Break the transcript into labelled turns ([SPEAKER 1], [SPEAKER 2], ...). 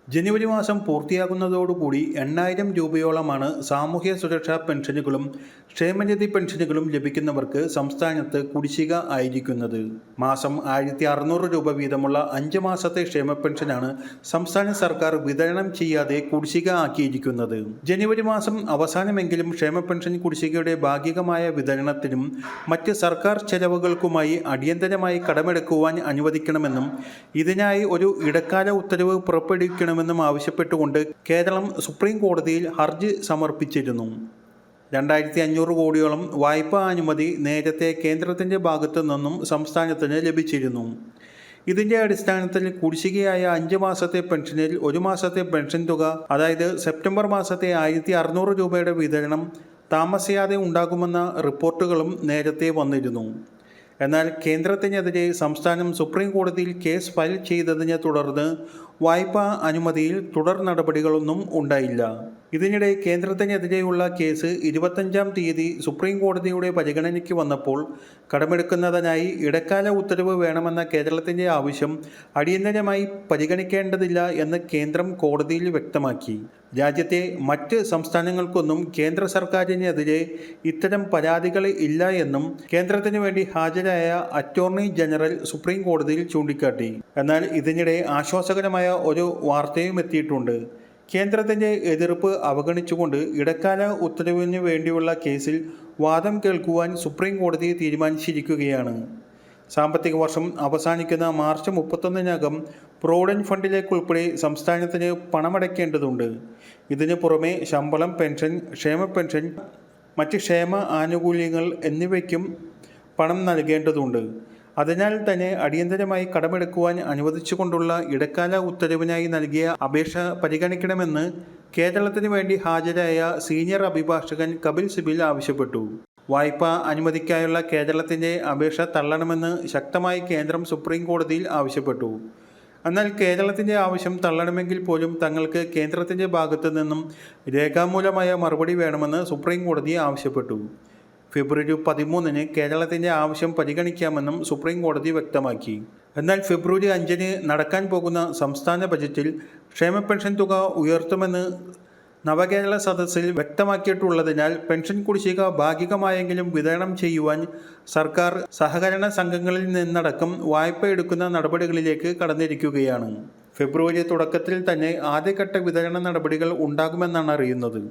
[SPEAKER 1] ജനുവരി മാസം പൂർത്തിയാകുന്നതോടുകൂടി 8,000 രൂപയോളമാണ് സാമൂഹ്യ സുരക്ഷാ പെൻഷനുകളും ക്ഷേമനിധി പെൻഷനുകളും ലഭിക്കുന്നവർക്ക് സംസ്ഥാനത്ത് കുടിശ്ശിക ആയിരിക്കുന്നത്. മാസം 1,600 രൂപ വീതമുള്ള 5 മാസത്തെ ക്ഷേമ പെൻഷനാണ് സംസ്ഥാന സർക്കാർ വിതരണം ചെയ്യാതെ കുടിശ്ശിക ആക്കിയിരിക്കുന്നത്. ജനുവരി മാസം അവസാനമെങ്കിലും ക്ഷേമ പെൻഷൻ കുടിശ്ശികയുടെ ഭാഗികമായ വിതരണത്തിനും മറ്റ് സർക്കാർ ചെലവുകൾക്കുമായി അടിയന്തരമായി കടമെടുക്കുവാൻ അനുവദിക്കണമെന്നും ഇതിനായി ഒരു ഇടക്കാല ഉത്തരവ് പുറപ്പെടുവിക്കണമെന്നും ആവശ്യപ്പെട്ടുകൊണ്ട് കേരളം സുപ്രീം കോടതിയിൽ ഹർജി സമർപ്പിച്ചിരുന്നു. 2,500 കോടിയോളം വായ്പാ അനുമതി നേരത്തെ കേന്ദ്രത്തിൻ്റെ ഭാഗത്തു നിന്നും സംസ്ഥാനത്തിന് ലഭിച്ചിരുന്നു. ഇതിൻ്റെ അടിസ്ഥാനത്തിൽ കുടിശ്ശികയായ 5 മാസത്തെ പെൻഷനിൽ 1 മാസത്തെ പെൻഷൻ തുക, അതായത് സെപ്റ്റംബർ മാസത്തെ 1,600 രൂപയുടെ വിതരണം താമസിയാതെ ഉണ്ടാകുമെന്ന റിപ്പോർട്ടുകളും നേരത്തെ വന്നിരുന്നു. എന്നാൽ കേന്ദ്രത്തിനെതിരെ സംസ്ഥാനം സുപ്രീം കോടതിയിൽ കേസ് ഫയൽ ചെയ്തതിനെ തുടർന്ന് വായ്പാ അനുമതിയിൽ തുടർ നടപടികളൊന്നും ഉണ്ടായില്ല. ഇതിനിടെ കേന്ദ്രത്തിനെതിരെയുള്ള കേസ് 25-ാം തീയതി സുപ്രീം കോടതിയുടെ പരിഗണനയ്ക്ക് വന്നപ്പോൾ കടമെടുക്കുന്നതിനായി ഇടക്കാല ഉത്തരവ് വേണമെന്ന കേരളത്തിൻ്റെ ആവശ്യം അടിയന്തരമായി പരിഗണിക്കേണ്ടതില്ല എന്ന് കേന്ദ്രം കോടതിയിൽ വ്യക്തമാക്കി. രാജ്യത്തെ മറ്റ് സംസ്ഥാനങ്ങൾക്കൊന്നും കേന്ദ്ര സർക്കാരിനെതിരെ ഇത്തരം പരാതികൾ ഇല്ല എന്നും കേന്ദ്രത്തിനു വേണ്ടി ഹാജരായ അറ്റോർണി ജനറൽ സുപ്രീം കോടതിയിൽ ചൂണ്ടിക്കാട്ടി. എന്നാൽ ഇതിനിടെ ആശ്വാസകരമായ ഒരു വാർത്തയും എത്തിയിട്ടുണ്ട്. കേന്ദ്രത്തിൻ്റെ എതിർപ്പ് അവഗണിച്ചുകൊണ്ട് ഇടക്കാല ഉത്തരവിന് വേണ്ടിയുള്ള കേസിൽ വാദം കേൾക്കുവാൻ സുപ്രീം കോടതി തീരുമാനിച്ചിരിക്കുകയാണ്. സാമ്പത്തിക വർഷം അവസാനിക്കുന്ന മാർച്ച് 31-നകം പ്രൊവിഡന്റ് ഫണ്ടിലേക്കുൾപ്പെടെ സംസ്ഥാനത്തിന് പണമടയ്ക്കേണ്ടതുണ്ട്. ഇതിനു പുറമെ ശമ്പളം, പെൻഷൻ, ക്ഷേമ പെൻഷൻ, മറ്റ് ക്ഷേമ ആനുകൂല്യങ്ങൾ എന്നിവയ്ക്കും പണം നൽകേണ്ടതുണ്ട്. അതിനാൽ തന്നെ അടിയന്തരമായി കടമെടുക്കുവാൻ അനുവദിച്ചുകൊണ്ടുള്ള ഇടക്കാല ഉത്തരവിനായി നൽകിയ അപേക്ഷ പരിഗണിക്കണമെന്ന് കേരളത്തിന് വേണ്ടി ഹാജരായ സീനിയർ അഭിഭാഷകൻ കപിൽ സിബൽ ആവശ്യപ്പെട്ടു. വായ്പാ അനുമതിക്കായുള്ള കേരളത്തിൻ്റെ അപേക്ഷ തള്ളണമെന്ന് ശക്തമായി കേന്ദ്രം സുപ്രീം കോടതിയിൽ ആവശ്യപ്പെട്ടു. എന്നാൽ കേരളത്തിൻ്റെ ആവശ്യം തള്ളണമെങ്കിൽ പോലും തങ്ങൾക്ക് കേന്ദ്രത്തിൻ്റെ ഭാഗത്തു നിന്നും രേഖാമൂലമായ മറുപടി വേണമെന്ന് സുപ്രീം കോടതി ആവശ്യപ്പെട്ടു. ഫെബ്രുവരി 13-ന് കേരളത്തിൻ്റെ ആവശ്യം പരിഗണിക്കാമെന്നും സുപ്രീം കോടതി വ്യക്തമാക്കി. എന്നാൽ ഫെബ്രുവരി 5-ന് നടക്കാൻ പോകുന്ന സംസ്ഥാന ബജറ്റിൽ ക്ഷേമ പെൻഷൻ തുക ഉയർത്തുമെന്ന് നവകേരള സദസ്സിൽ വ്യക്തമാക്കിയിട്ടുള്ളതിനാൽ പെൻഷൻ കുടിശ്ശിക ഭാഗികമായെങ്കിലും വിതരണം ചെയ്യുവാൻ സർക്കാർ സഹകരണ സംഘങ്ങളിൽ നിന്നടക്കം വായ്പ എടുക്കുന്ന നടപടികളിലേക്ക് കടന്നിരിക്കുകയാണ്. ഫെബ്രുവരി തുടക്കത്തിൽ തന്നെ ആദ്യഘട്ട വിതരണ നടപടികൾ ഉണ്ടാകുമെന്നാണ് അറിയുന്നത്.